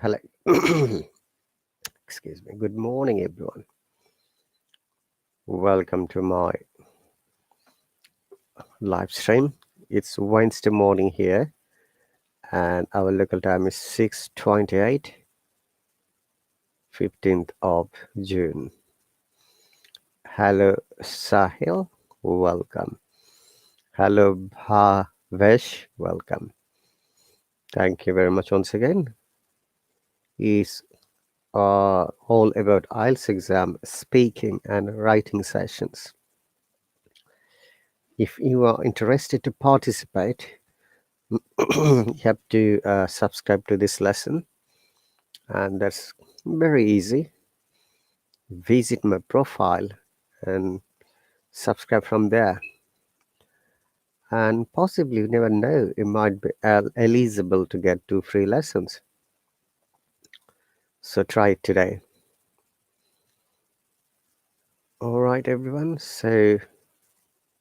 Hello. Excuse me. Good morning, everyone. Welcome to my live stream. It's Wednesday morning here, and our local time is 6:28, 15th of June. Hello, Sahil. Welcome. Hello, Bhavesh. Welcome. Thank you very much once again. It's all about IELTS exam speaking and writing sessions. If you are interested to participate, you have to subscribe to this lesson, and that's very easy. Visit my profile and subscribe from there, and possibly, you never know, you might be eligible to get 2 free lessons. So try it today. All right, everyone, so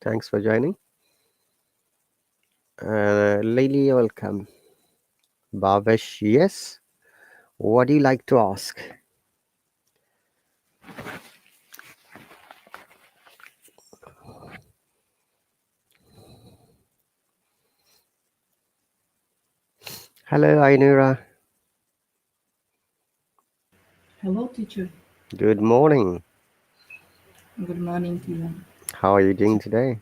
thanks for joining. Lily, welcome. Bhavesh, yes. What do you like to ask? Hello, Ainura. Hello, teacher. Good morning. Good morning to you. How are you doing today?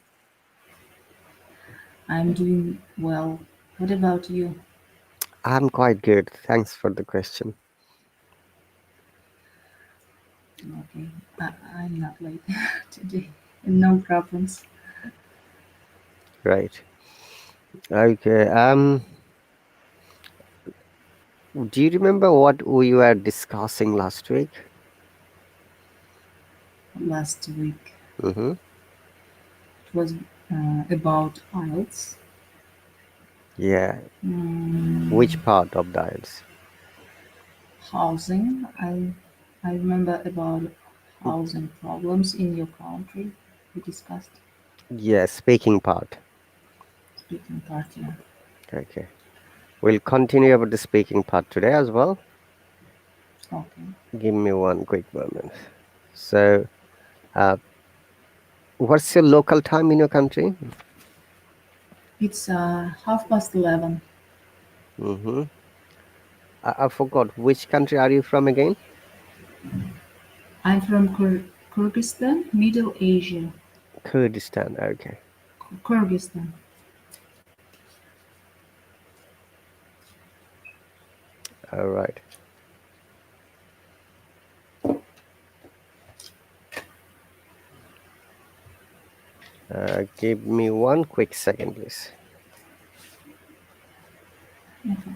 I'm doing well. What about you? I'm quite good. Thanks for the question. Okay, I'm not late today. No problems. Right. Okay. Do you remember what we were discussing last week? Last week Mm-hmm. it was about IELTS, Yeah. mm, Which part of dials? housing. I remember about housing problems in your country. We discussed Yeah, speaking part. speaking part. Yeah. Okay. We'll continue about the speaking part today as well. Okay. Give me one quick moment. So, uh, what's your local time in your country? It's 11:30. Mm-hmm. I forgot. Which country are you from again? I'm from Kyrgyzstan, Middle Asia. Kurdistan. Okay. Kyrgyzstan. All right. Give me one quick second, please. Okay.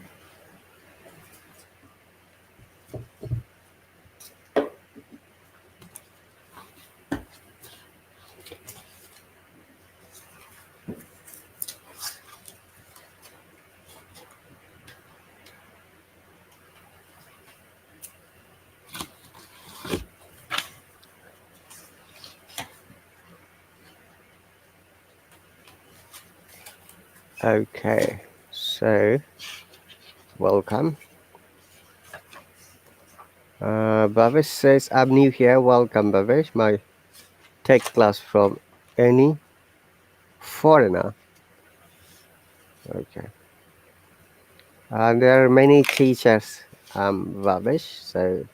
Okay. So, welcome. Bhavesh says, I'm new here. Welcome, Bhavesh. My tech class from any foreigner. Okay. And there are many teachers, Bhavesh. So,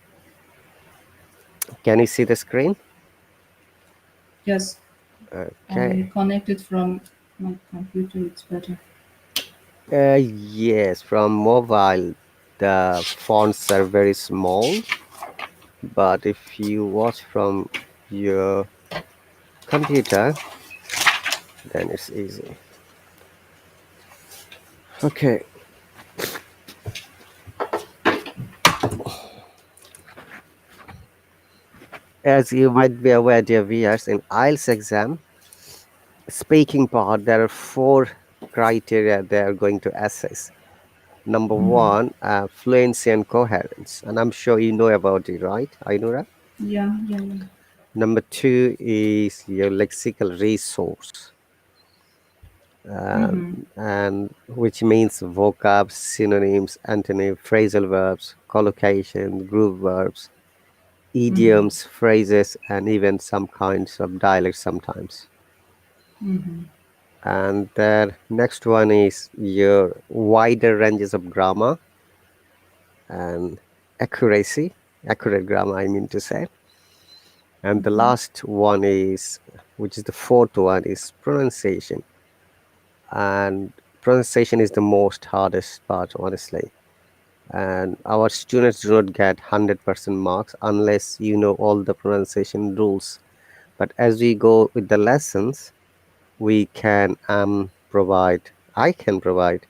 can you see the screen? Yes, I Okay. connected from my computer. It's better. Yes, from mobile, the fonts are very small. But if you watch from your computer, then it's easy. Okay. As you might be aware, dear viewers, in IELTS exam, speaking part, there are 4 criteria they are going to assess. Number one, fluency and coherence. And I'm sure you know about it, right, Ainura? Yeah, yeah, yeah. Number 2 is your lexical resource. uh, Mm-hmm. and which means vocabs, synonyms, antonyms, phrasal verbs, collocation, group verbs, Mm-hmm. idioms, phrases, and even some kinds of dialects sometimes. Mm-hmm. And the next one is your wider ranges of grammar and accuracy, accurate grammar, I mean to say. And the last one is, which is the fourth one, is pronunciation. And pronunciation is the most hardest part, honestly. And our students do not get 100% marks unless you know all the pronunciation rules. But as we go with the lessons, we can provide, I can provide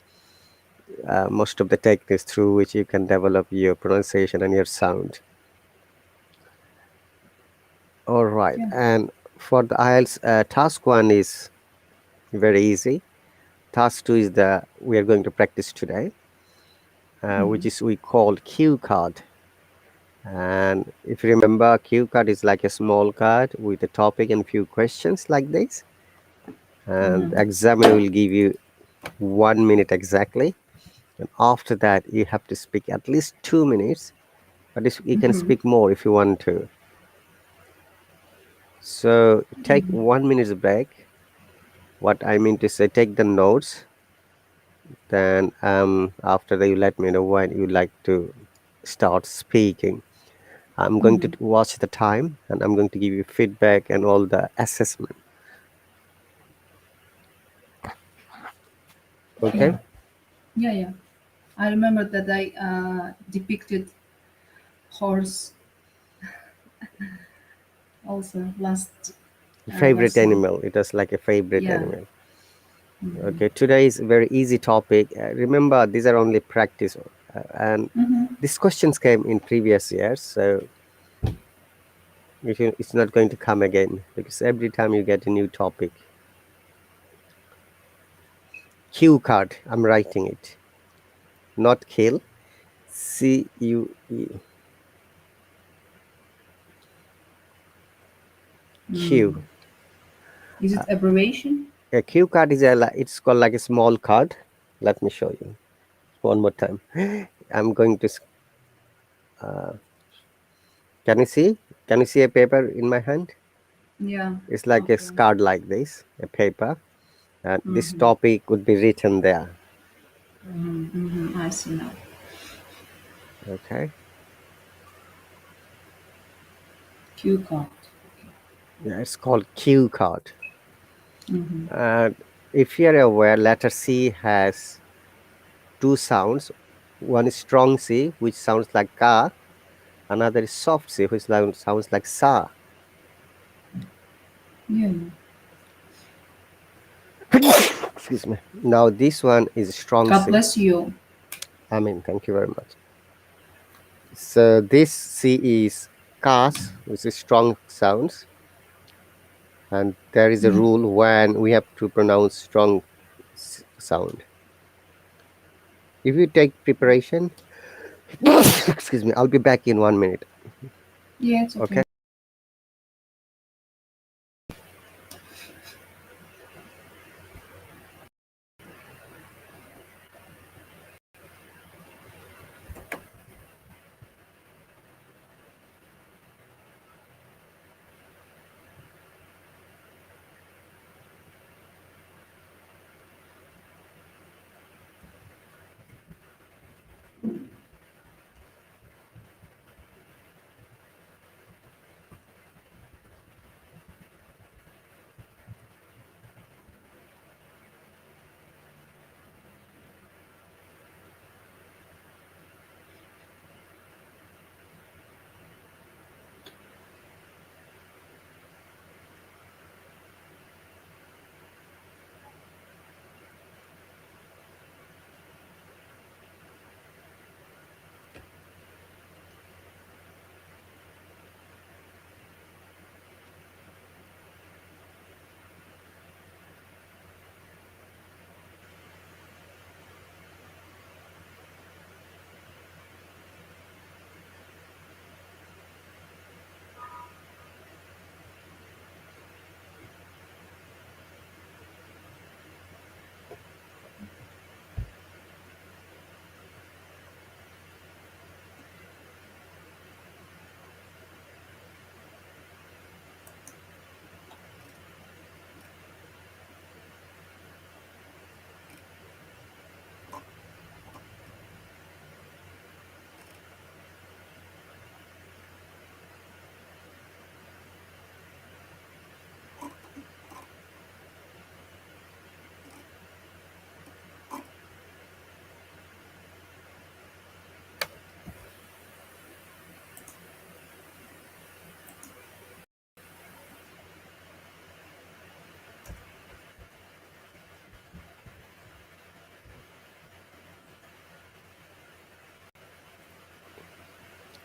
most of the techniques through which you can develop your pronunciation and your sound. All right. Yeah. And for the IELTS, task one is very easy. Task two is the we are going to practice today, which Mm-hmm. is we call cue card. And if you remember, cue card is like a small card with a topic and few questions like this. And Mm-hmm. the examiner will give you 1 minute exactly. And after that, you have to speak at least 2 minutes, but you can Mm-hmm. speak more if you want to. So take 1 minute break. What I mean to say, take the notes. Then after that, you let me know when you like to start speaking. I'm going to Mm-hmm. watch the time and I'm going to give you feedback and all the assessment. Okay. Yeah. Yeah. Yeah. I remember that I depicted horse also last Favorite lesson. animal. It was like a favorite Yeah. animal. Mm-hmm. Okay. Today is a very easy topic. Remember, these are only practice, and Mm-hmm. these questions came in previous years, so it's not going to come again because every time you get a new topic. Cue card. I'm writing it, not kill. CUE. Mm. Cue. Is it abbreviation? A cue card is it's called like a small card. Let me show you one more time. I'm going to. Can you see? Can you see a paper in my hand? Yeah. It's like a Okay. card like this, a paper, and this Mm-hmm. topic would be written there. Mm-hmm. Mm-hmm. I see now. Okay. Q card. Yeah, it's called cue card. Mm-hmm. And if you're aware, letter C has two sounds. One is strong C, which sounds like ka. Another is soft C, which sounds like sa. Yeah. Yeah. Excuse me. Now this one is strong God C. bless you. I mean, thank you very much. So this C is kas, which is strong sounds, and there is a Yeah. rule when we have to pronounce strong sound. If you take preparation, excuse me, I'll be back in 1 minute. Yeah, it's okay. Okay.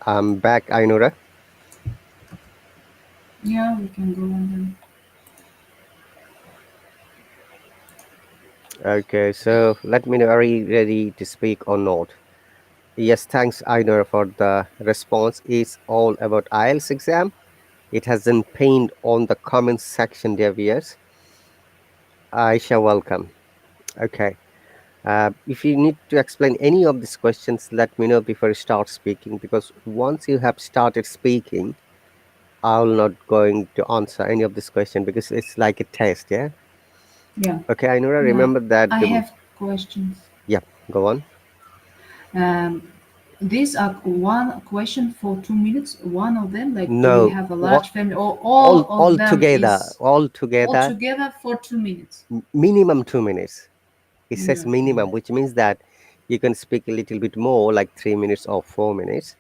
I'm back, Ainura. Yeah, we can go on then. Okay, so let me know, are you ready to speak or not? Yes, thanks, Ainura, for the response. It's all about IELTS exam. It has been pinned on the comments section, dear viewers. Aisha, welcome. Okay. If you need to explain any of these questions, let me know before you start speaking, because once you have started speaking, I'm not going to answer any of this question because it's like a test, yeah? Yeah, Okay, Ainura, yeah. remember that. I have questions. Yeah, go on. Um, these are one question for 2 minutes. One of them, like, do you No, have a all, large family, or all of them is all all together, together for 2 minutes? minimum 2 minutes. It says Minimum minimum, 2 minutes. which means that you can speak a little bit more, like 3 minutes or 4 minutes.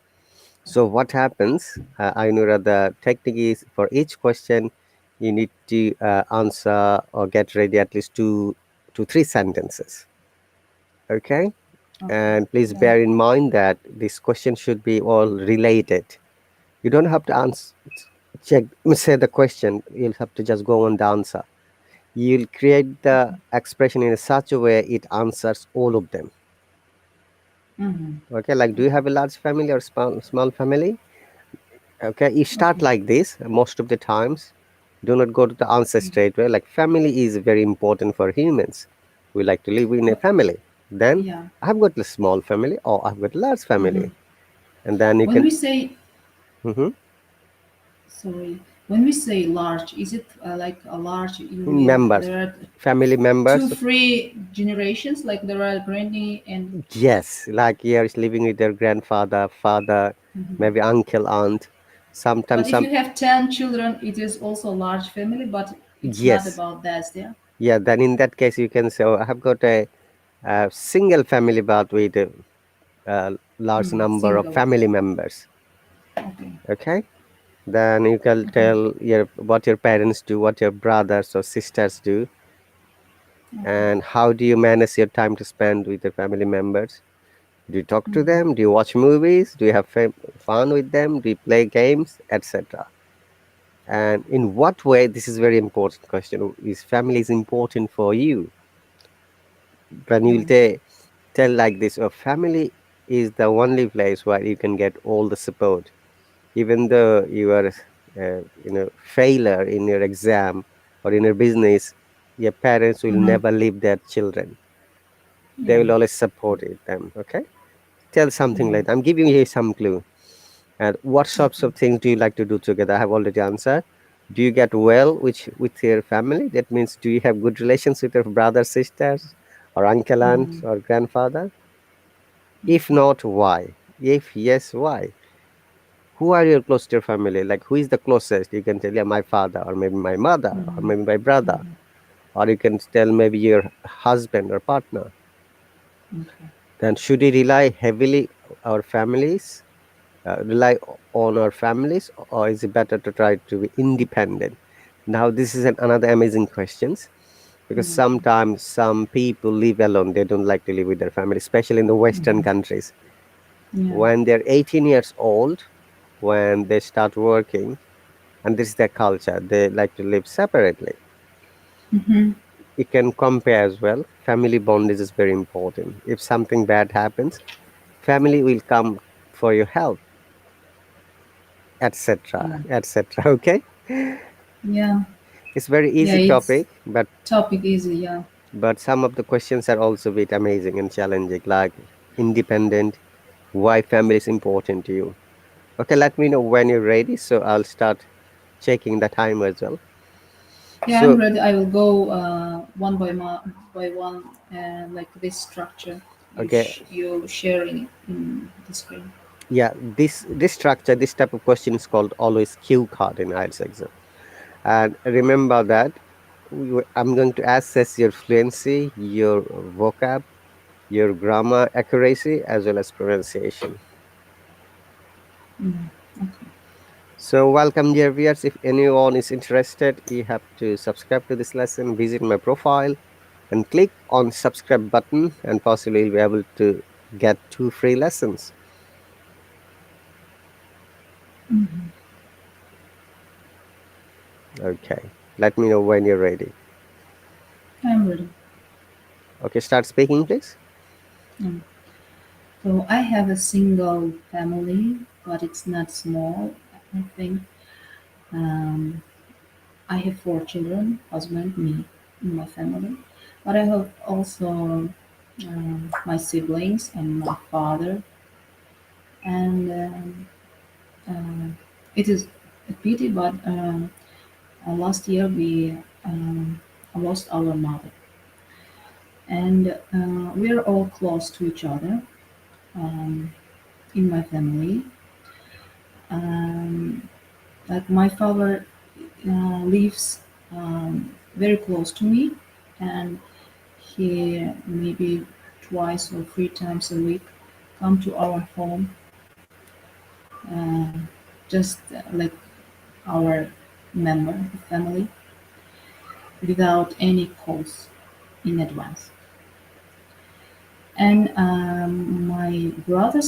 So what happens, Ainura, the technique is for each question, you need to answer or get ready at least 2 to 3 sentences. Okay, Okay. and please Yeah. bear in mind that this question should be all related. You don't have to answer, check, say the question. You'll have to just go on the answer. You'll create the Okay. expression in such a way it answers all of them. Mm-hmm. Okay, like, do you Okay. have a large family or small family? Okay, you start Okay. like this most of the times. Do not go to the answer straight away. Like, family is very important for humans. We like to live in a But family. Then yeah. I've got a small family or I've got a large Mm-hmm. family, and then you When can. we say Mhm. sorry, when we say large, is it like a large? You mean Members, there are family two, members. three generations? Like there are granny and Yes, like here is living with their grandfather, father, mhm. maybe uncle, aunt. But Sometimes if some. you have 10 children, it is also a large family, but it's not Yes, about that, yeah? yeah. Then in that case, you can say, "Oh, I have got a single family, but with a large number of Single. family members." Okay. Okay. Then you can Okay. tell what your parents do, what your brothers or sisters do, Okay. and how do you manage your time to spend with your family members. Do you talk to Mm-hmm. them? Do you watch movies? Do you have fun with them? Do you play games, etc.? And in what way? This is very important question. Is family is important for you? When you Mm-hmm. tell like this, a family is the only place where you can get all the support, even though you are failure in your exam or in your business. Your parents will Mm-hmm. never leave their children. They Yeah. will always support them. Okay, tell something Mm-hmm. like that. I'm giving you some clue. And what sorts Okay. of things do you like to do together? I have already answered. Do you get well with your family? That means, do you have good relations with your brothers, sisters, or uncle, aunt, Mm-hmm. or grandfather? If Okay. not, why? If yes, why? Who are your close to your family? Like, who is the closest? You can tell, yeah, my father, or maybe my mother, or Mm-hmm. maybe my brother, Mm-hmm. or you can tell maybe your husband or partner. Okay. Then, should we rely heavily our families, rely on our families, or is it better to try to be independent? Now, this is another amazing questions, because Okay. sometimes some people live alone. They don't like to live with their family, especially in the Western Mm-hmm. countries. Yeah. When they're 18 years old, when they start working, and this is their culture, they like to live separately. Mm-hmm. You can compare as well. Family bondage is very important. If something bad happens, family will come for your help, etc., Yeah. etc. Okay, Yeah. it's very Yeah. easy It's topic, but topic easy. Yeah. some of the questions are also a bit amazing and challenging, like independent, why family is important to you. Okay, let me know when you're ready, so I'll start checking the time as well. Yeah. I'm So, ready. I will go one by one, like this structure okay, you sharing in the screen. yeah, this structure, this type of question is called always cue card in IELTS exam. And remember that I'm going to assess your fluency, your vocab, your grammar accuracy, as well as pronunciation. Mm. Okay. So, welcome, dear viewers. If anyone is interested, you have to subscribe to this lesson, visit my profile, and click on subscribe button, and possibly you'll be able to get 2 free lessons. Mhm. Okay. Let me know when you're ready. I'm ready. Okay, start speaking, please. Mm. So I have a single family, but it's not small. I think um, I have four children, husband, me, in my family. But I have also my siblings and my father. And it is a pity, but last year we lost our mother. And we're all close to each other um, in my family. Um, like my father lives very close to me, and he maybe twice or three times a week come to our home, uh, just like our member of family, without any calls in advance. And my brother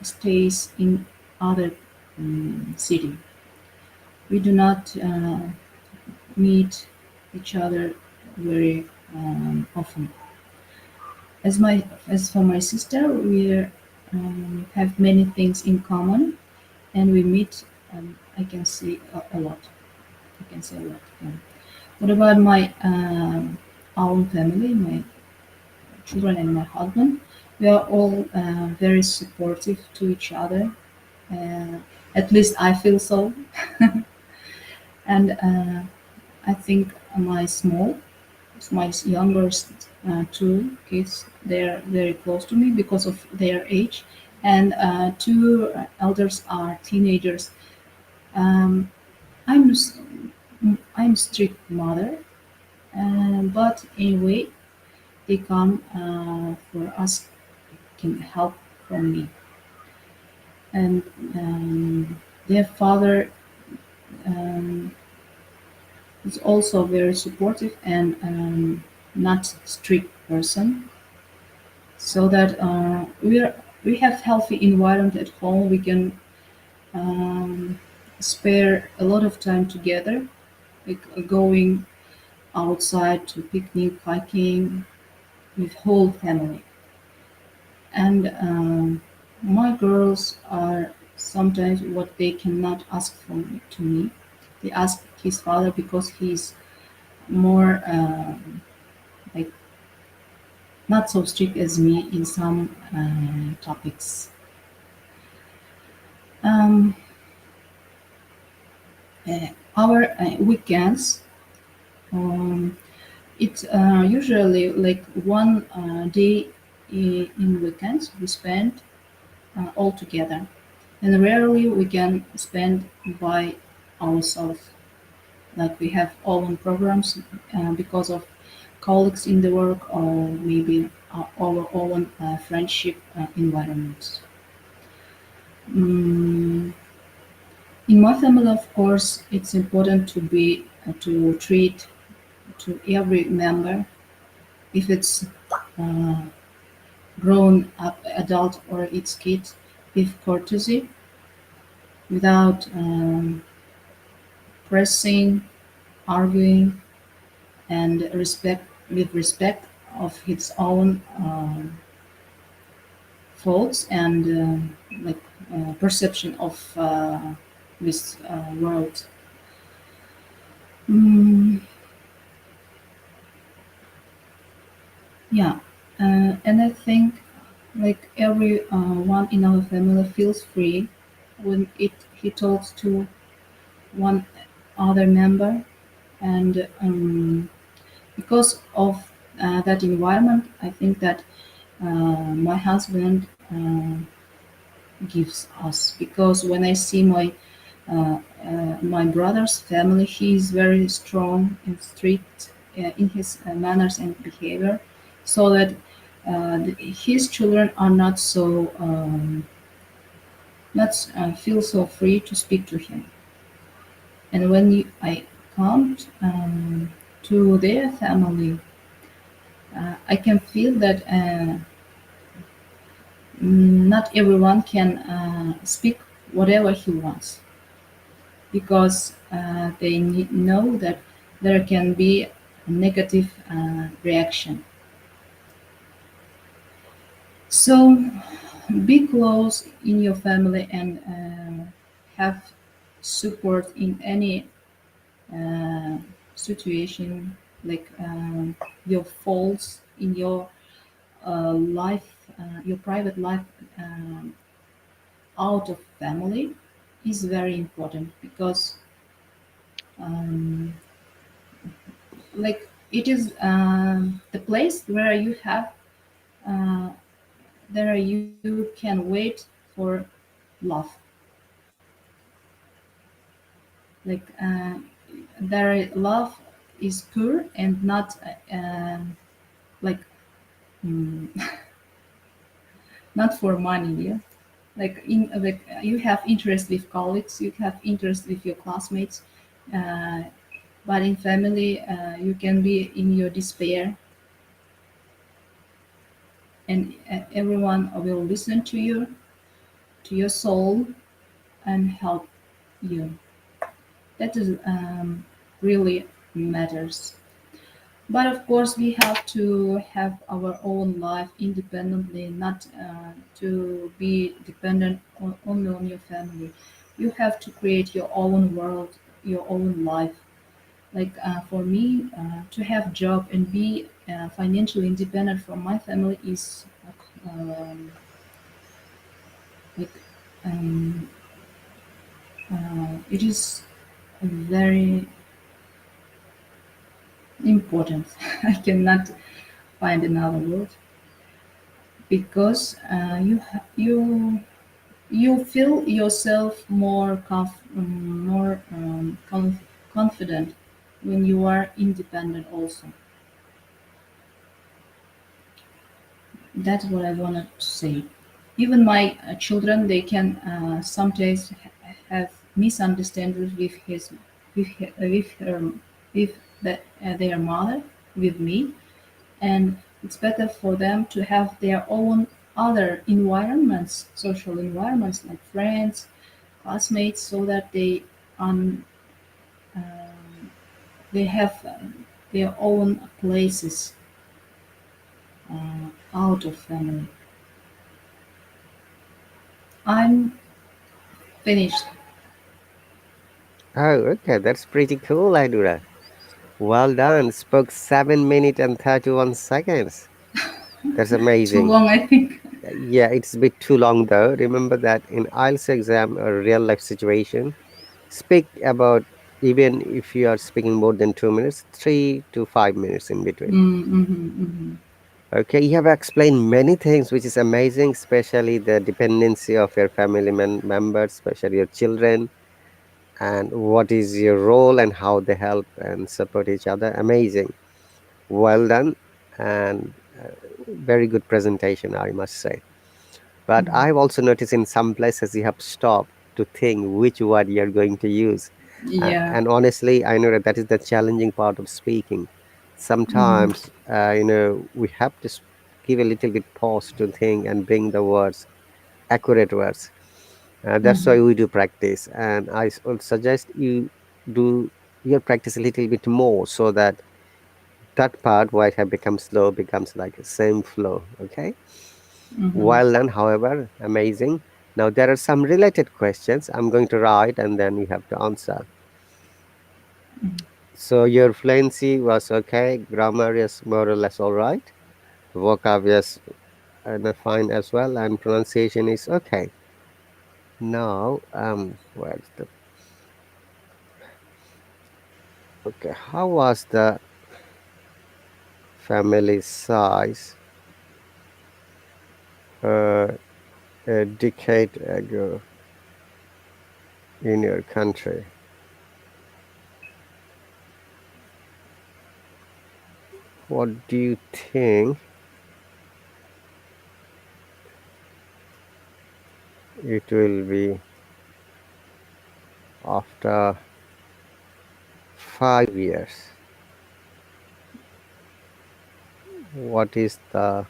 stays in other city. We do not meet each other very often. As for my sister, we have many things in common, and we meet. I can say a lot. I can say a lot. Yeah. What about my own family, my children and my husband? We are all very supportive to each other. Uh, at least I feel so. And I think my youngest two kids, they're very close to me because of their age, and two elders are teenagers. Um, I'm s- I'm strict mother, but anyway, they come for us, can help from me, and their father um, is also very supportive and not strict person, so that we have healthy environment at home. We can um, spare a lot of time together, like going outside to picnic, hiking with whole family. And my girls are sometimes what they cannot ask from to me. They ask his father because he's more like not so strict as me in some topics. Um, our weekends, um, it's usually like one day in weekends we spend all together, and rarely we can spend by ourselves. Like we have own programs because of colleagues in the work, or maybe our own friendship environments. Mm, in my family, of course, it's important to be to treat to every member, if it's uh, grown up adult or its kid, with courtesy, without pressing, arguing, and respect of its own faults and like perception of this world. Mm, yeah, and I think like every one in our family feels free when it he talks to one other member, and because of that environment, I think that my husband gives us, because when I see my brother's family, he is very strong and strict in his manners and behavior, so that his children are not so not feel so free to speak to him. And when I come to their family, I can feel that not everyone can speak whatever he wants. because they know that there can be a negative reaction. So be close in your family and have support in any uh, situation, like your faults in your life, your private life, um, out of family is very important, because um, like it is the place where you have there you can wait for love, like their love is pure and not like mm, not for money, yeah. Like in like you have interest with colleagues, you have interest with your classmates, uh, but in family you can be in your despair, and everyone will listen to your soul and help you. That is really matters. But of course, we have to have our own life independently, not to be dependent only on your family. You have to create your own world, your own life. Like for me, to have job and be financially independent from my family is like um, it is very important. I cannot find another word, because you feel yourself more confident when you are independent. Also, that's what I wanted to say. Even my children, they can sometimes have misunderstandings with with her, with their mother, with me, and it's better for them to have their own other environments, social environments like friends, classmates, so that um, they have their own places out of family. I'm finished. Oh, okay, that's pretty cool, Adura. Well done. Spoke 7 minutes and 31 seconds. That's Too amazing. long, I think. Yeah, it's a bit too long though. Remember that in IELTS exam or real life situation, speak about, even if you are speaking more than 2 minutes, 3 to 5 minutes in between. Mm-hmm. Okay, you have explained many things, which is amazing, especially the dependency of your family members, especially your children, and what is your role and how they help and support each other. Amazing. Well done, and very good presentation, I must say. But I've also noticed in some places you have stopped to think which word you're going to use. Yeah. And honestly, I know that that is the challenging part of speaking. Mm-hmm. Sometimes, we have to give a little bit pause to think and bring the words, accurate words. That's Mm-hmm. why we do practice. And would suggest you do your practice a little bit more, so that that part where it have become slow becomes like a same flow. Okay. Mm-hmm. Well done, however, amazing. Now there are some related questions I'm going to write and then you have to answer. So your fluency was okay, grammar is more or less all right, vocab is fine as well, and pronunciation is okay. Now, where's the okay? How was the family size uh, a decade ago in your country? What do you think it will be after 5 years? What is the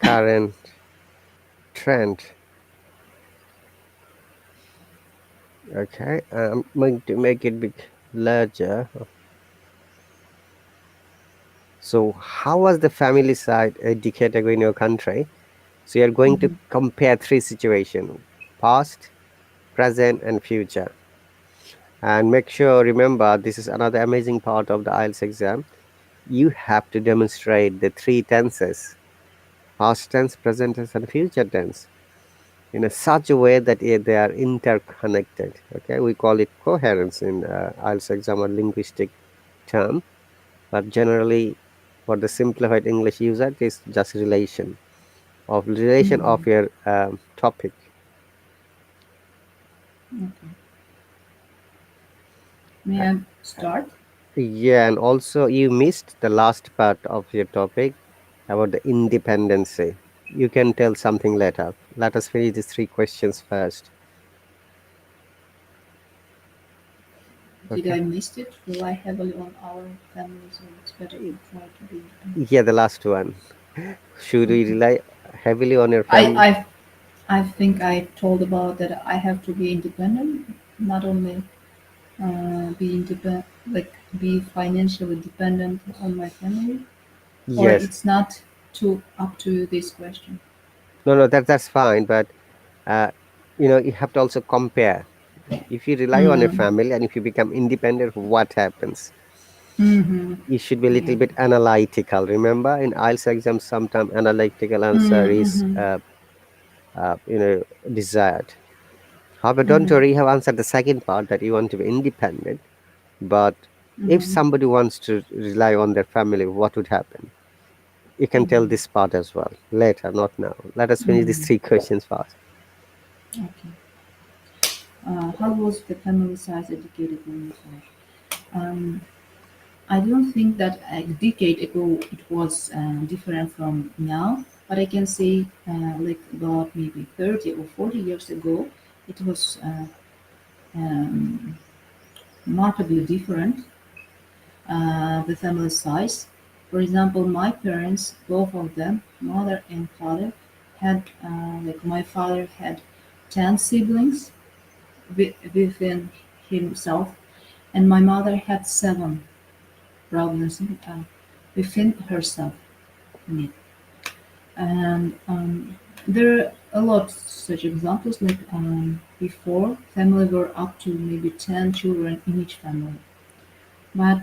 current trend? Okay, I'm going to make it bit larger. So, how was the family side a decade ago in your country? So, you're going to Mm-hmm. compare three situations: past, present, and future. And make sure, remember, this is another amazing part of the IELTS exam. You have to demonstrate the three tenses: past tense, present tense, and future tense in a such a way that they are interconnected. Okay, we call it coherence in IELTS exam or linguistic term, but generally, for the simplified English user, it is just relation Mm-hmm. of your topic. Okay. May I start? Yeah, and also you missed the last part of your topic about the independency. You can tell something later. Let us finish these three questions first. Did Okay. I miss it? Rely heavily on our family, so it's better to try to be independent. Yeah, the last one. Should we Okay. rely heavily on your I, family? I, I think I told about that I have to be independent, not only be independent, like be financially dependent on my family, or Yes. it's not too up to this question. No, no, that's fine. But uh, you have to also compare. If you rely on your Mm. family and if you become independent, what happens? Mm-hmm. You should be a little Yeah. bit analytical. Remember, in IELTS exams, sometimes analytical answer is Mm-hmm. desired. However, don't Mm-hmm. worry, you have answered the second part that you want to be independent. But if Mm-hmm. somebody wants to rely on their family, what would happen? You can tell Mm-hmm. this part as well later, not now. Let us finish these Mm-hmm. three questions first. Okay. How was the family size educated when you saw? I don't think that a decade ago it was different from now, but I can say like about maybe 30 or 40 years ago, it was um, markedly different, the family size. For example, my parents, both of them, mother and father, had, like my father had 10 siblings within himself, and my mother had seven brothers within herself. Need. And there are a lot such examples like before family were up to maybe 10 children in each family, but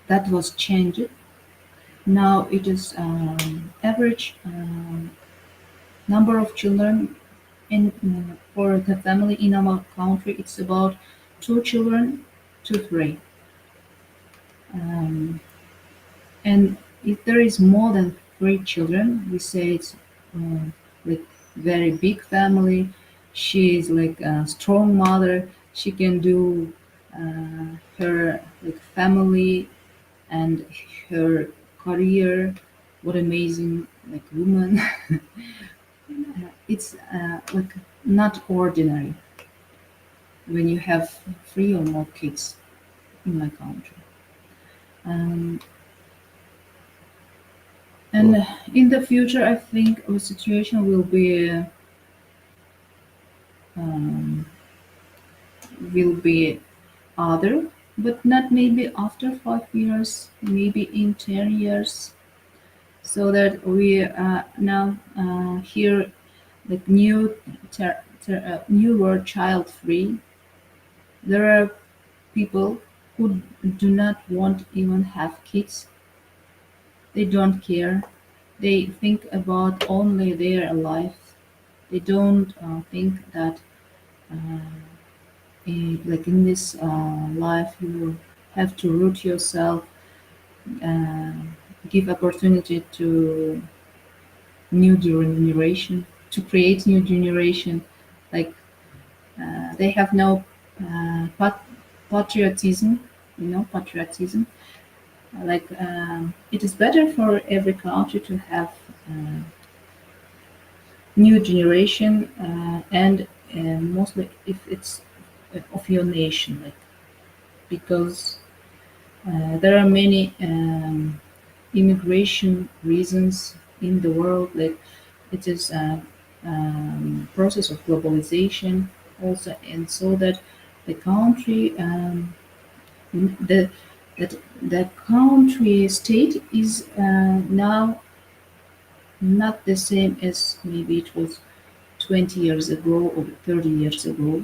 that was changed. Now it is average number of children in for the family in our country. It's about two children to three. Um, And if there is more than three children, we say it's like very big family. She is like a strong mother. She can do her like family and her career. What amazing like woman! It's like not ordinary when you have three or more kids in my country. Um, Mm. and in the future, I think the situation um, will be other, but not maybe after 5 years, maybe in 10 years, so that we now hear like new word child free. There are people who do not want even have kids. They don't care. They think about only their life. They don't think that like in this life you have to root yourself, uh, give opportunity to new generation, to create new generation. Like they have no patriotism, patriotism. Like it is better for every country to have uh, new generation, and mostly if it's of your nation, like because there are many immigration reasons in the world. Like it is process of globalization also, and so that the country the that the country state is now not the same as maybe it was 20 years ago or 30 years ago.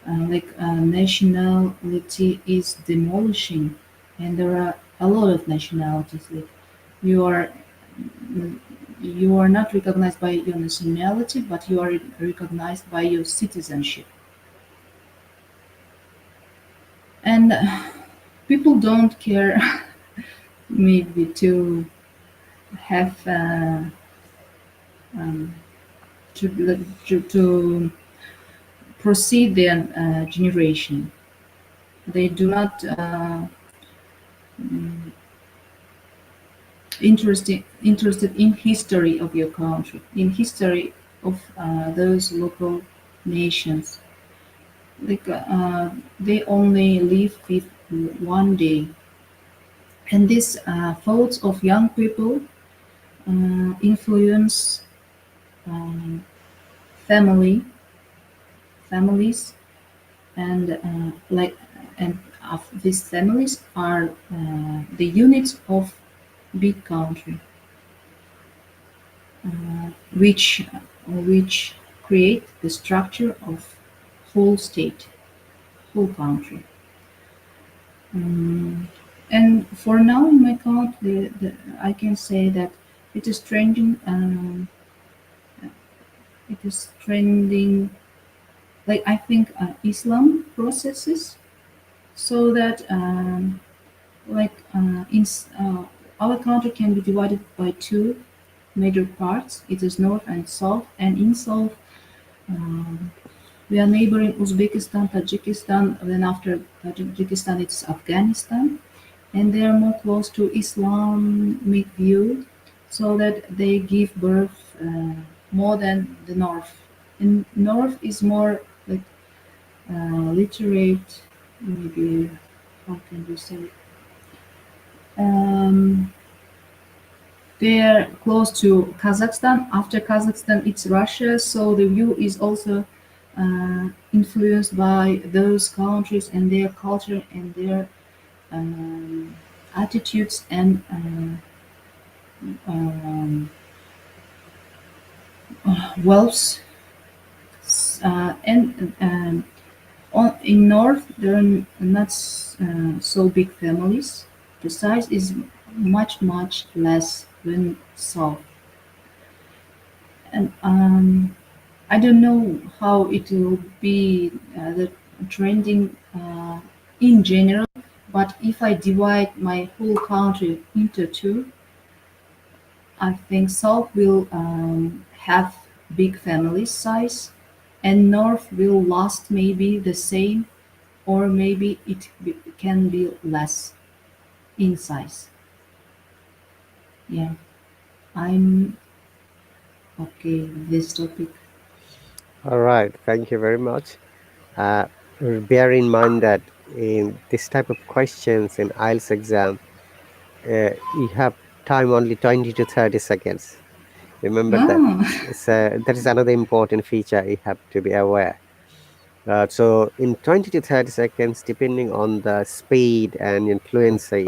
Nationality is demolishing, and there are a lot of nationalities. Like you are you are not recognized by your nationality, but you are recognized by your citizenship. And people don't care maybe to have um, to proceed their generation. They do not interested in history of your country, in history of those local nations. Like they only live with one day, and these thoughts of young people influence um, family families, and and of these families are the units of big country, which create the structure of whole state, whole country. Um, and for now, in my country, I can say that it is trending. It is trending. Like I think Islam processes so that our country can be divided by two major parts. It is north and south, and in south um, we are neighboring Uzbekistan, Tajikistan. Then after Tajikistan, it's Afghanistan, and they are more close to Islamic view, so that they give birth more than the north. And north is more like literate, maybe how can we say? Um, they're close to Kazakhstan. After Kazakhstan, it's Russia. So the view is also influenced by those countries and their culture and their um, attitudes and um, wealth. In North, there are not so big families. The size is much less than South. And I don't know how it will be the trending in general, but if I divide my whole country into two, I think South will have big family size, and North will last maybe the same, or maybe can be less in size. Yeah, I'm okay with this topic. All right, thank you very much. Uh, Bear in mind that in this type of questions in IELTS exam, you have time only 20 to 30 seconds. Remember that. Ah, That is another important feature you have to be aware. So in 20 to 30 seconds, depending on the speed and influency,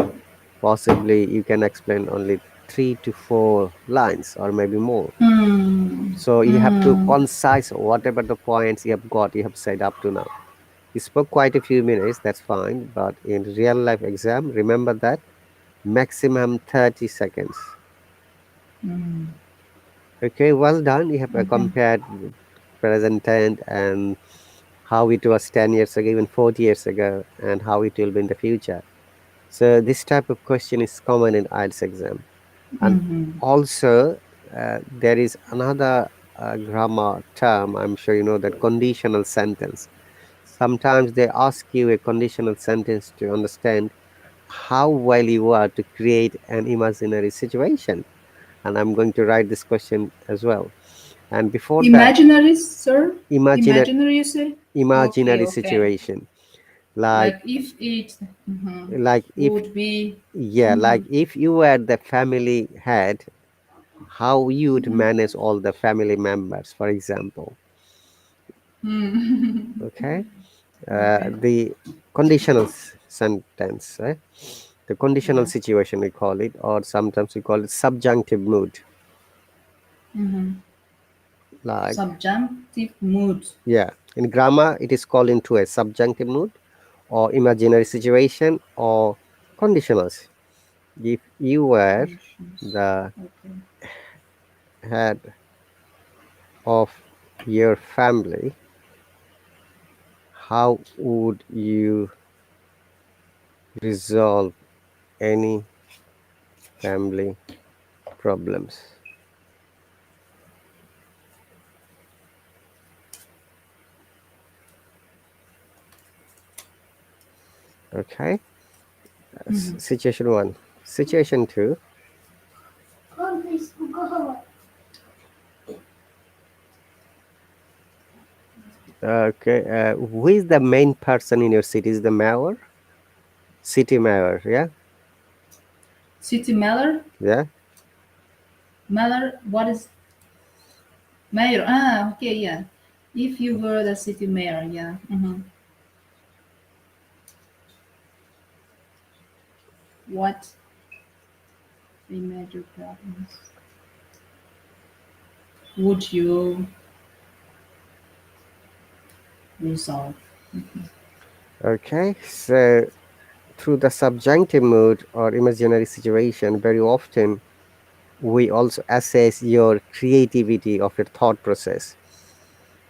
possibly you can explain only 3 to 4 lines or maybe more. mm, So you have to mm, concise whatever the points you have got, you have said up to now. You spoke quite a few minutes, that's fine, but in real life exam, remember that maximum 30 seconds. mm. Okay, well done. You have Okay. compared with present tense and how it was 10 years ago, even 40 years ago, and how it will be in the future. So this type of question is common in IELTS exam. And Mm-hmm. also, there is another grammar term, I'm sure you know that, conditional sentence. Sometimes they ask you a conditional sentence to understand how well you are to create an imaginary situation. And I'm going to write this question as well. And before that, Imaginary, sir? imaginary Imaginary, you say? Okay, imaginary okay. situation, like Like if it like if would be. yeah, Mm-hmm. like if you were the family head, how you would manage all the family members, for example. Hmm. Okay, Okay. the conditional sentence, right? The conditional Yeah. situation we call it, or sometimes we call it subjunctive mood. Mm-hmm. Like, Subjunctive mood. yeah, in grammar, it is called into a subjunctive mood, or imaginary situation, or conditionals. If you were Conditions. the Okay. head of your family, how would you resolve any family problems? Okay, that's Mm-hmm. situation one. Situation two. Okay, who is the main person in your city? Is the mayor? City mayor, yeah? City Meller. Yeah. Meller. What is mayor? Ah, okay, yeah. If you were the city mayor, yeah. Mm-hmm. What three major problems would you resolve? Okay, so through the subjunctive mood or imaginary situation, very often we also assess your creativity of your thought process.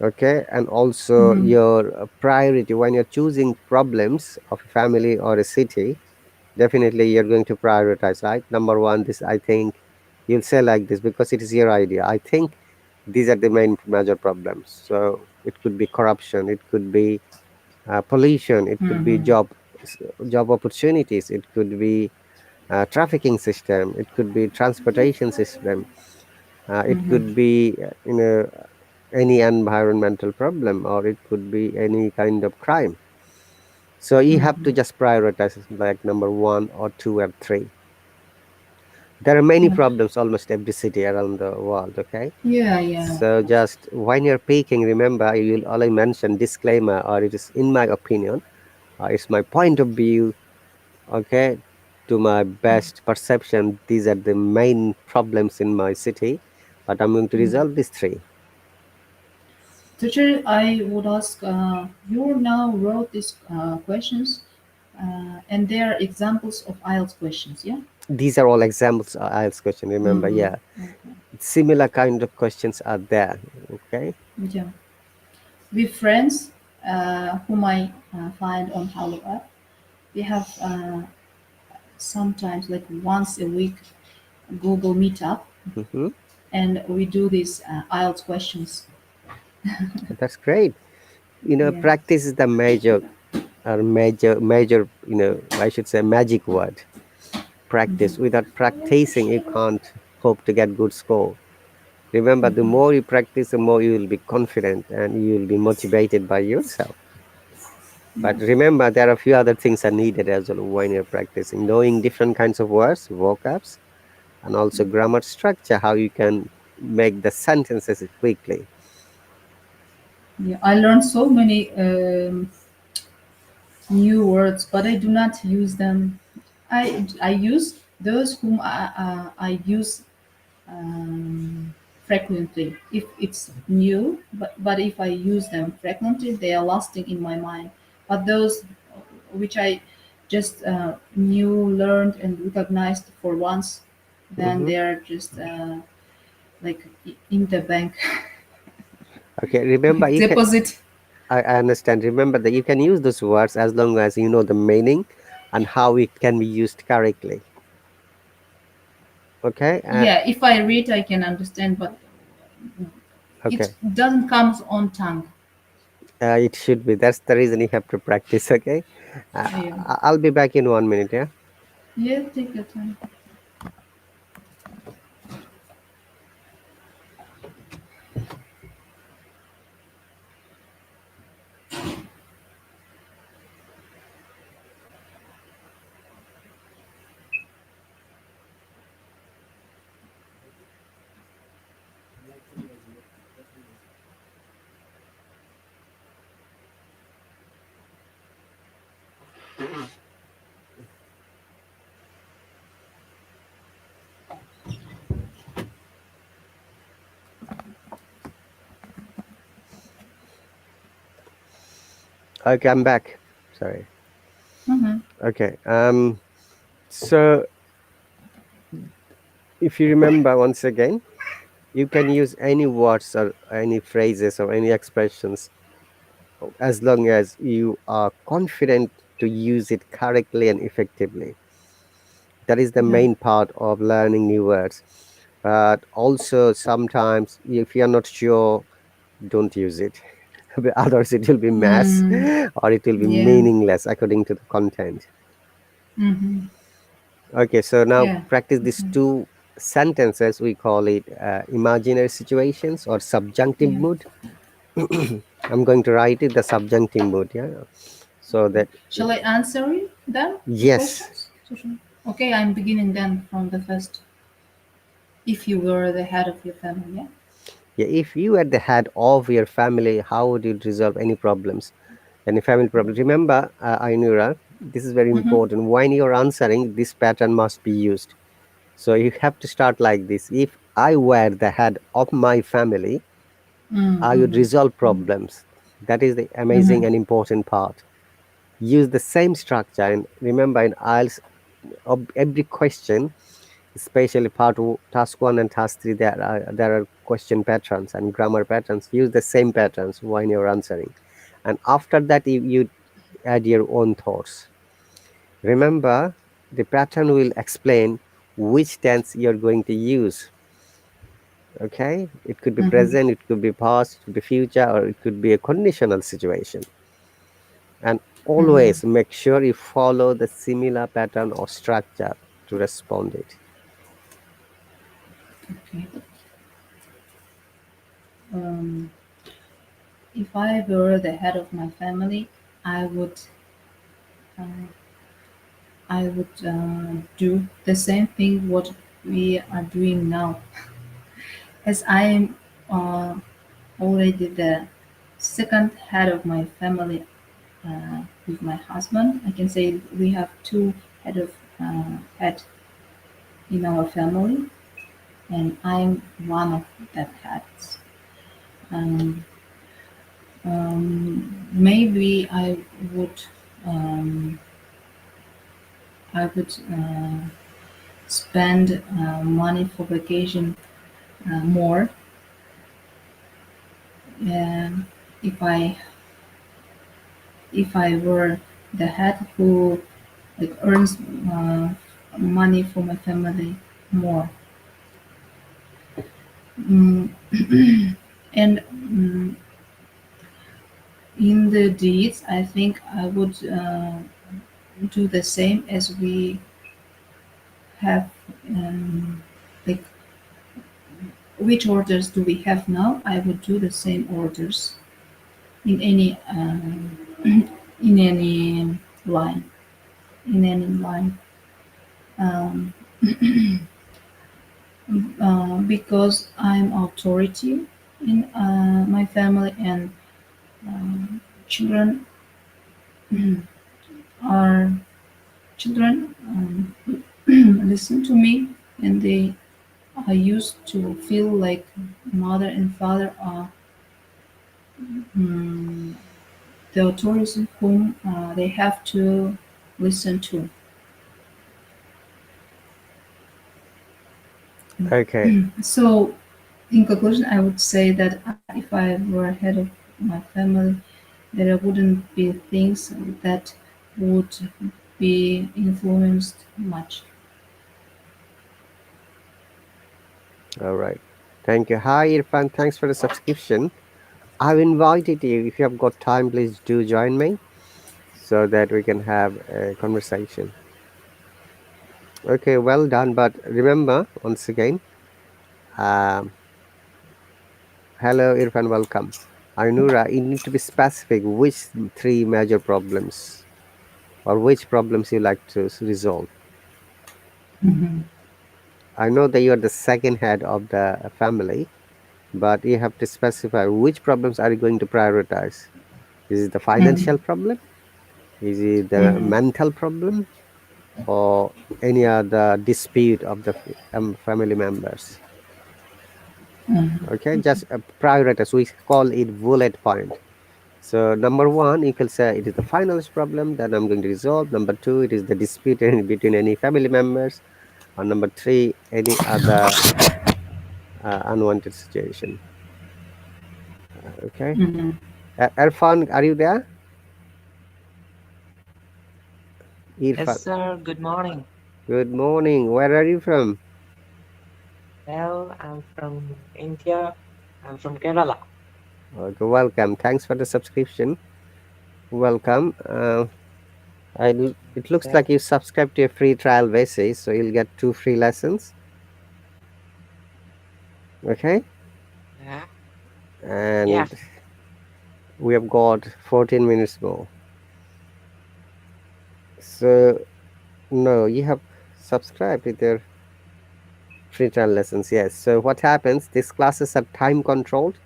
Okay, and also Mm-hmm. your priority when you're choosing problems of a family or a city. Definitely, you're going to prioritize, right? Number one, this I think you'll say like this because it is your idea. I think these are the main major problems. So it could be corruption, it could be pollution, it could be Mm-hmm. job opportunities, it could be trafficking system, it could be transportation system, it Mm-hmm. could be any environmental problem, or it could be any kind of crime. So you have to Mm-hmm. just prioritize like number one or two or three. There are many Yeah. problems almost every city around the world. Okay, Yeah, yeah, of so course. just when you're picking, remember you will only mention disclaimer, or it is in my opinion, it's my point of view. Okay, to my best perception, these are the main problems in my city, but I'm going to Mm. resolve these three. Teacher, I would ask, you now wrote these questions, and they are examples of IELTS questions, yeah? These are all examples of IELTS question. Remember, Mm-hmm. yeah, Okay. similar kind of questions are there. Okay. Yeah. With friends whom I find on Hallo app, we have sometimes like once a week Google Meetup, Hmm. and we do these IELTS questions. That's great. Yeah. Practice is the major, I should say magic word. Practice. Mm-hmm. Without practicing, you can't hope to get good score. Remember, the Mm-hmm. more you practice, the more you will be confident and you will be motivated by yourself. Yeah. But remember, there are a few other things are needed as well when you're practicing. Knowing different kinds of words, vocabs, and also grammar structure, how you can make the sentences quickly. Yeah. I learned so many new words, but I do not use them. I use those whom I use frequently. If it's new, but if I use them frequently, they are lasting in my mind. But those which I just knew, learned, and recognized for once, then Hmm. they are just like in the bank, Okay, remember, like you can. deposit. I understand. Remember that you can use those words as long as you know the meaning and how it can be used correctly. Okay. Yeah, if I read, I can understand, but it Okay. doesn't come on tongue. It should be. That's the reason you have to practice. Okay. Yeah, I'll be back in 1 minute. Yeah. yeah, take your time. Okay, I'm back. Sorry. Mm-hmm. Okay. So if you remember once again, you can use any words or any phrases or any expressions as long as you are confident to use it correctly and effectively. That is the Yeah. main part of learning new words. But also sometimes if you're not sure, don't use it. Otherwise it will be mess Mm. or it will be Yeah. meaningless according to the content. Mm-hmm. Okay, so now Yeah. practice these Okay. two sentences. We call it imaginary situations or subjunctive Yeah. mood. I'm going to write it the subjunctive mood. Yeah. So that Shall I answer you then the yes, questions? Okay, I'm beginning then from the first. If you were the head of your family, yeah. yeah. If you at the head of your family, how would you resolve any problems? Any family problem? Remember, Ainura, this is very Mm-hmm. important. When you're answering, this pattern must be used. So you have to start like this. If I were the head of my family, I would Mm-hmm. resolve problems. That is the amazing Mm-hmm. and important part. Use the same structure. And remember, in IELTS, every question, especially task one and task three, there are question patterns and grammar patterns. Use the same patterns when you're answering. And after that, you add your own thoughts. Remember, the pattern will explain which tense you're going to use. Okay, it could be Mm-hmm. present, it could be past, it could be future, or it could be a conditional situation. And Mm-hmm. always make sure you follow the similar pattern or structure to respond it. Okay. Um, if I were the head of my family, I would uh, do the same thing what we are doing now. As I am already the second head of my family with my husband, I can say we have two head in our family, and I'm one of that heads. Um, Maybe would um, I would spend money for vacation more um, if I were the head who like earns money for my family more. Mm, and in the deeds, I think I would do the same as we have. Like which orders do we have now? I would do the same orders in any in any line in any line um, because I'm authority in my family, and children are children listen to me, and they are used to feel like mother and father are um, the authorities whom they have to listen to. Okay, So, in conclusion, I would say that if I were head of my family, there wouldn't be things that would be influenced much. all right. Thank you. Hi, Irfan. Thanks for the subscription. I've invited you. If you have got time, please do join me so that we can have a conversation. Okay, well done. But remember, once again, um, hello, Irfan, welcome. Ainura, you need to be specific which three major problems or which problems you like to resolve. Mhm. I know that you are the second head of the family, but you have to specify which problems are you going to prioritize. Is it the Mhm. financial problem? Is it the Mhm. mental problem? Or any other dispute of the family members? Mhm. Okay, just prioritize. We call it bullet point. So number one, you can say it is the finalist problem that I'm going to resolve. Number two, it is the dispute between any family members. Or number three, any other unwanted situation. Okay. Mm-hmm. Irfan, are you there? Yes, Irfan, sir. Good morning. good morning. Where are you from? Well, I'm from India. I'm from Kerala. Okay, welcome. Thanks for the subscription. Welcome. It looks Sir. like you subscribe to a free trial basis, so you'll get two free lessons. Okay. Yeah. Yeah. And we have got 14 minutes more. So, no, you have subscribed with your free trial lessons. Yes. So, what happens? These classes are time controlled.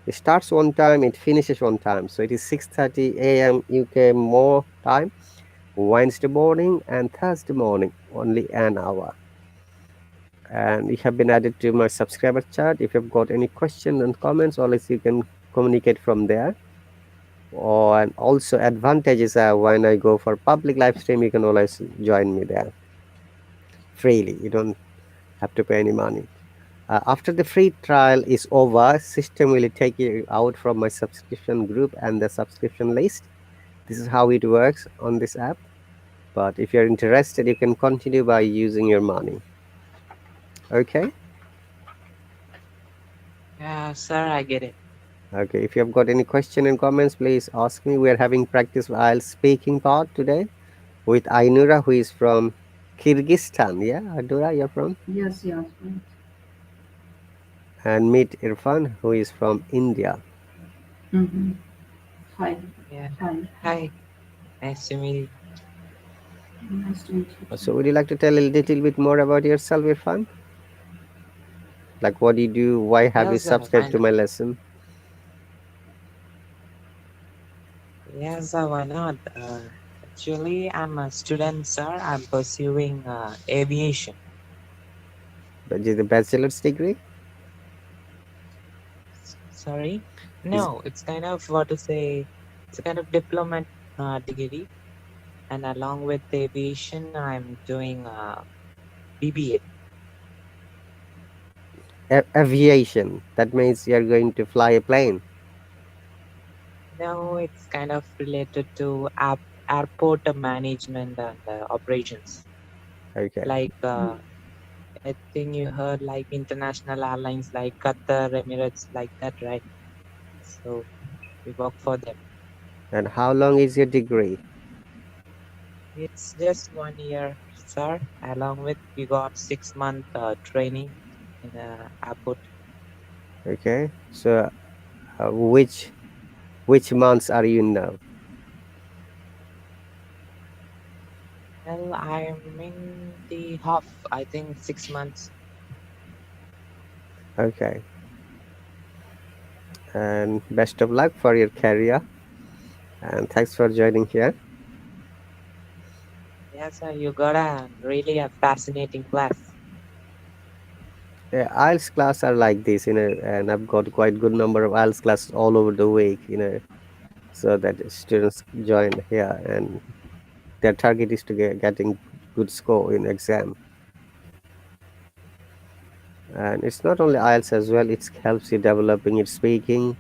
It starts one time, it finishes one time. So, it is 6:30 a.m. UK more time, Wednesday morning and Thursday morning, only an hour. And you have been added to my subscriber chat. If you've got any questions and comments, always you can communicate from there. Or and also advantages are when I go for public live stream, you can always join me there freely. You don't have to pay any money. After the free trial is over, system will take you out from my subscription group and the subscription list. This is how it works on this app. But if you're interested, you can continue by using your money. Okay. Yeah, sir. I get it. Okay, if you have got any question and comments, please ask me. We are having practice IELTS speaking part today with Ainura, who is from Kyrgyzstan. Yeah, Ainura, you're from? Yes, yes, right. And meet Irfan, who is from India. Mm-hmm. Hi. Yeah. Hi. Hi. Nice to meet you. Nice to meet you too. So, would you like to tell a little bit more about yourself, Irfan? Like, what do you do? Why have you Yes, sir. Why subscribed to not? my lesson? Yes, sir. Why not? Actually, I'm a student, sir. I'm pursuing aviation. That is the bachelor's degree? Sorry. Is No, it's kind of what to say. It's a kind of diploma degree, and along with aviation, I'm doing BBA. aviation. That means you're going to fly a plane. No, it's kind of related to airport management and operations. Okay. Like Mm. I think you heard like international airlines like Qatar, Emirates, like that, right? So we work for them. And how long is your degree? It's just 1 year, sir. Along with we got 6 month training in the airport. Okay. So, uh, which which months are you in now? Well, I'm in the half. I think 6 months. Okay. And best of luck for your career. And thanks for joining here. Yes, sir. You got a really a fascinating class. IELTS class are like this, and I've got quite good number of IELTS classes all over the week, so that students join here, and their target is to get getting good score in exam. And it's not only IELTS as well; it helps you developing your speaking,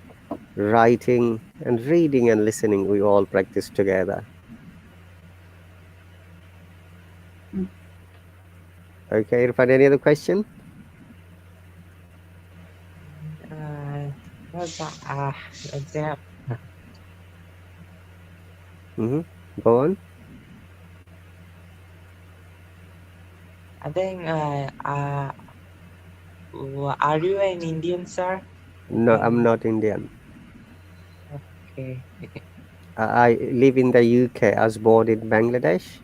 writing, and reading and listening. We all practice together. Mm. Okay, Irfan, any other question? Uh, yes, exam. Mm-hmm. Go on. I think are you an Indian, sir? I No, I'm think not Indian. okay. I live in the UK. I was born in Bangladesh.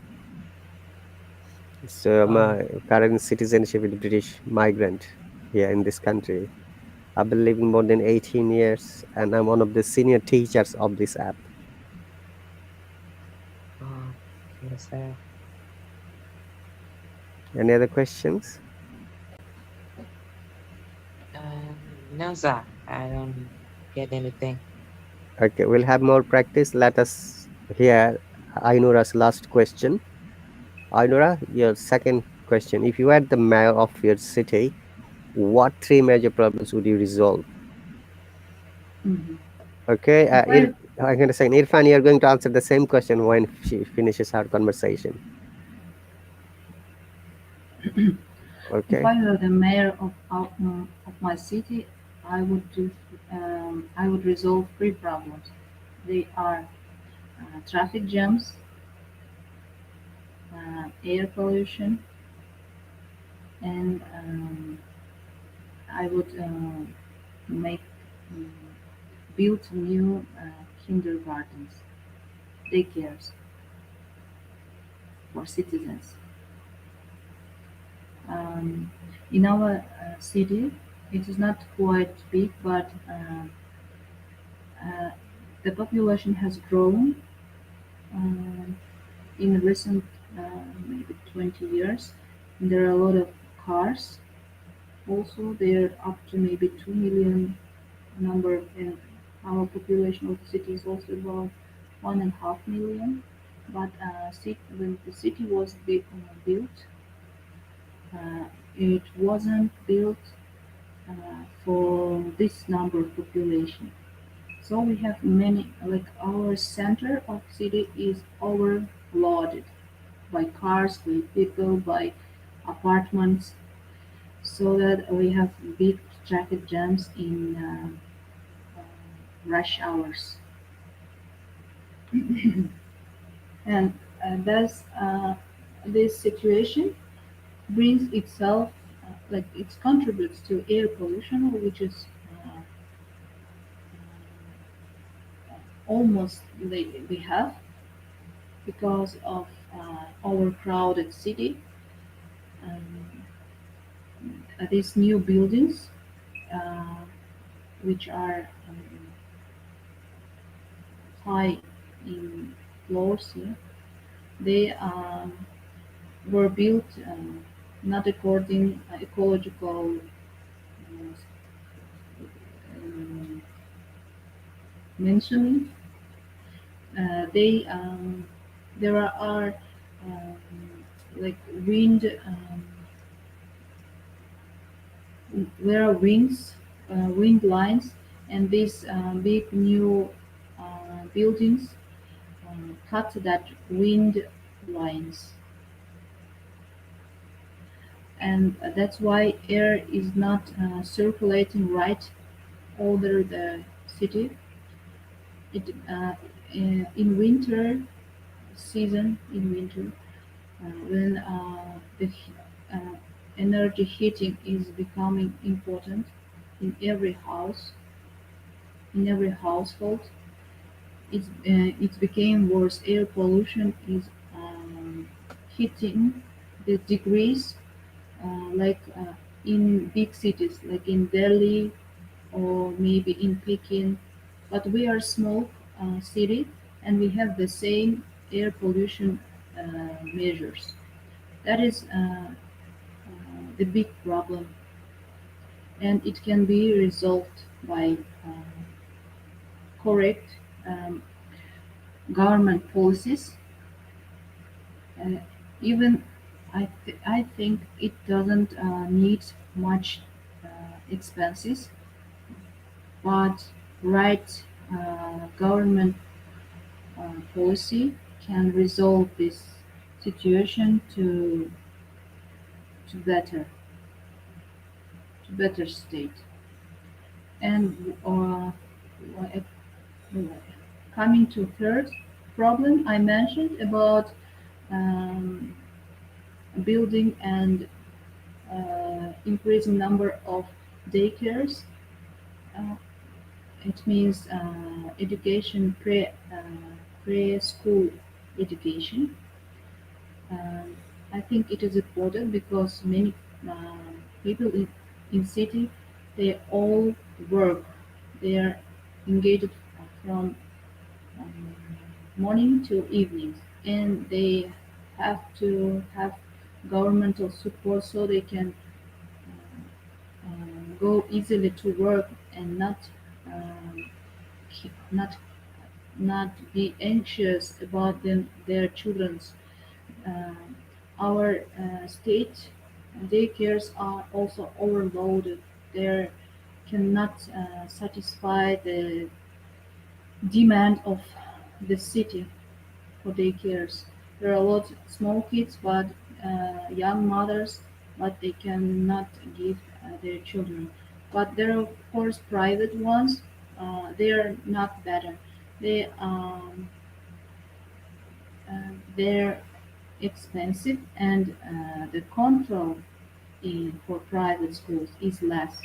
So Oh, my current citizenship is British migrant here in this country. I've been living more than 18 years and I'm one of the senior teachers of this app. oh, okay, sir. Any other questions? No, sir. I don't get anything. Okay, we'll have more practice. Let us hear Ainura's last question. Ainura, your second question. If you had the mayor of your city, what three major problems would you resolve? Mhm. Okay, If I I'm going to say, Irfan, you're going to answer the same question when she finishes her conversation. if Okay, I were the mayor of my city, I would resolve three problems. They are traffic jams, air pollution, and I would make um, build new kindergartens, daycares for citizens. Um, in our city, it is not quite big, but uh, the population has grown um, in recent maybe 20 years. And there are a lot of cars. Also, they're up to maybe 2 million number, and our population of the city is also about 1.5 million. But when the city was built, uh, it wasn't built for this number of population. So we have many, like our center of city is overloaded by cars, by people, by apartments, so that we have big traffic jams in rush hours. And thus, this situation brings itself, like it contributes to air pollution, which is almost we have because of overcrowded city. Um, these new buildings, uh, which are high in floors here, they were built not according ecological um, mentioning. They there are um, like there are wind lines, and these big new buildings cut that wind lines, and that's why air is not circulating right over the city. It in winter season, in winter, when the energy heating is becoming important in every house, in every household, it became worse. Air pollution is hitting the degrees like in big cities, like in Delhi or maybe in Peking. But we are a small city, and we have the same air pollution measures. That is the big problem, and it can be resolved by correct um, government policies. Uh, even I think it doesn't need much expenses, but right government policy can resolve this situation to better state. And coming to third problem I mentioned about um, building and increasing number of daycares. Uh, it means education preschool education. Um, I think it is important because many people in city, they all work. They are engaged from um, morning to evening, and they have to have governmental support so they can go easily to work and not um, not not be anxious about their children's. Uh, our state daycares are also overloaded. They cannot satisfy the demand of the city for daycares. There are a lot of small kids, but young mothers, but they cannot give their children. But there are of course private ones. They are not better. They they're expensive, and the control for private schools is less.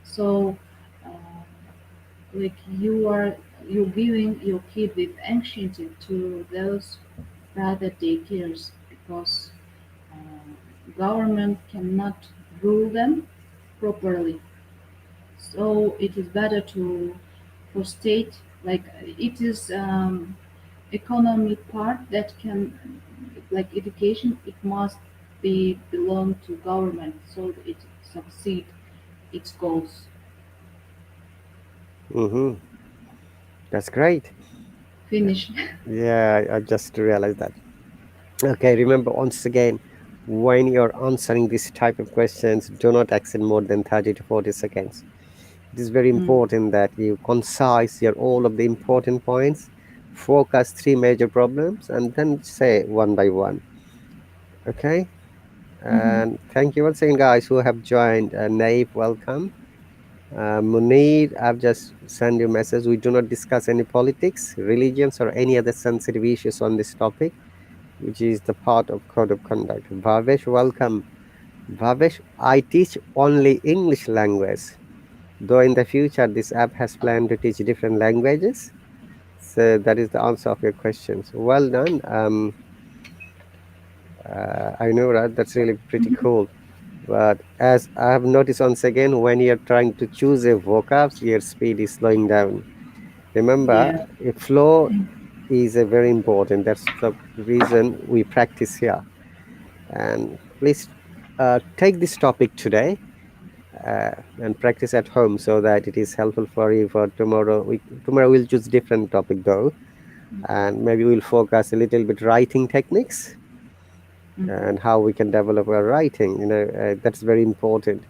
So, uh, like you're giving your kid with anxiety to those private daycares because government cannot rule them properly. So it is better to for state, like it is economy part that can, like education, it must be belong to government so that it succeed its goals. Mm-hmm. That's great. Finish. Yeah, I just realized that. Okay, remember once again, when you're answering this type of questions, do not extend more than 30 to 40 seconds. It is very Mm, important that you concise your all of the important points, focus three major problems, and then say one by one. Okay? mhm. And thank you once again, guys, who have joined. Naif, welcome. Munir, I've just sent you a message. We do not discuss any politics, religions, or any other sensitive issues on this topic, which is the part of code of conduct. Bhavesh, welcome. Bhavesh, I teach only English language, though in the future this app has planned to teach different languages. So that is the answer of your questions. Well done. I know, right? That's really pretty cool. But as I have noticed once again, when you're trying to choose a vocabs, your speed is slowing down. Remember, Yeah. a flow is a very important. That's the reason we practice here. And please take this topic today and practice at home so that it is helpful for you for tomorrow. Tomorrow we'll choose different topic though, and maybe we'll focus a little bit writing techniques Mhm. and how we can develop our writing. That's very important.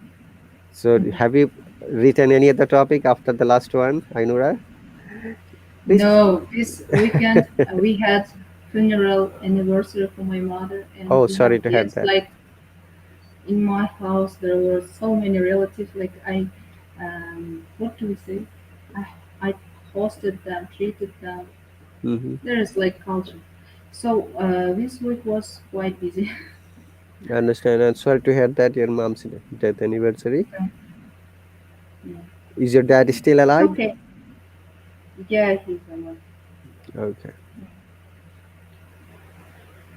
So, Mhm. have you written any other topic after the last one, Ainura? Please. No, this weekend we had funeral anniversary for my mother, and Oh, we have sorry to hear guests. that. Like in my house, there were so many relatives. Like what do we say? I I hosted them, treated them. Hmm. There is like culture. So this week was quite busy. I understand. And sorry to hear that your mom's death anniversary. Yeah. Is your dad still It's alive? okay. Yeah, he's alive. Okay.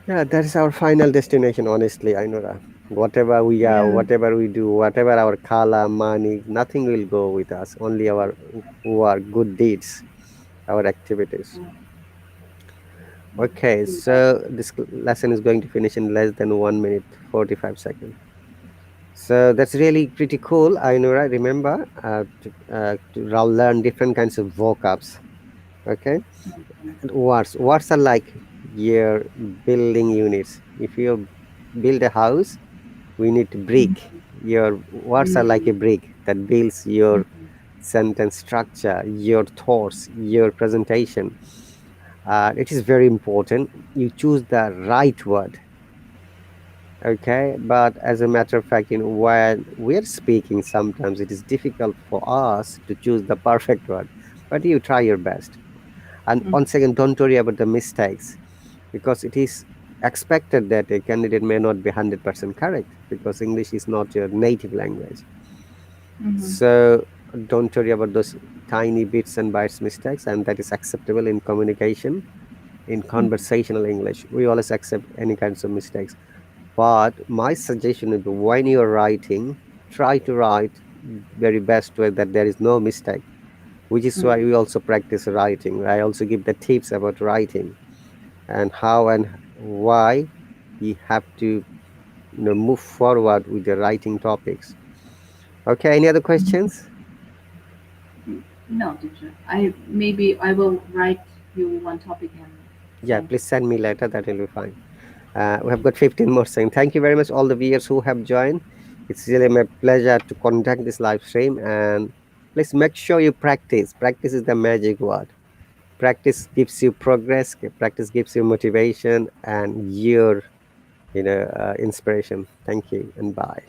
Yeah, that is our final destination, honestly, Ainura. Whatever we are, Yeah. whatever we do, whatever our kala, money, nothing will go with us. Only our who are good deeds, our activities. Uh, Okay, true that. so this lesson is going to finish in less than 1 minute, 45 seconds. So that's really pretty cool, Ainura. Remember to learn different kinds of vocabs. Okay, and words. Words are like your building units. If you build a house, we need to brick. Your words are like Mm, a brick that builds your mhm, sentence structure, your thoughts, your presentation. It is very important. You choose the right word. Okay, but as a matter of fact, when we're speaking, sometimes it is difficult for us to choose the perfect word, but you try your best. And mhm, once again, don't worry about the mistakes because it is expected that a candidate may not be 100% correct because English is not your native language. mhm, So don't worry about those tiny bits and bytes mistakes, and that is acceptable in communication, in mhm, conversational English. We always accept any kinds of mistakes. But my suggestion is when you're writing, try to write very best way that there is no mistake, which is why mhm, we also practice writing. I also give the tips about writing and how and why you have to move forward with the writing topics. Okay, any other questions? No, teacher. I will write you one topic and Yeah, send. please send me later. That will be fine. We have got 15 more seconds. Thank you very much, all the viewers who have joined. It's really my pleasure to conduct this live stream. And please make sure you practice. Practice is the magic word. Practice gives you progress. Practice gives you motivation and your inspiration. Thank you and bye.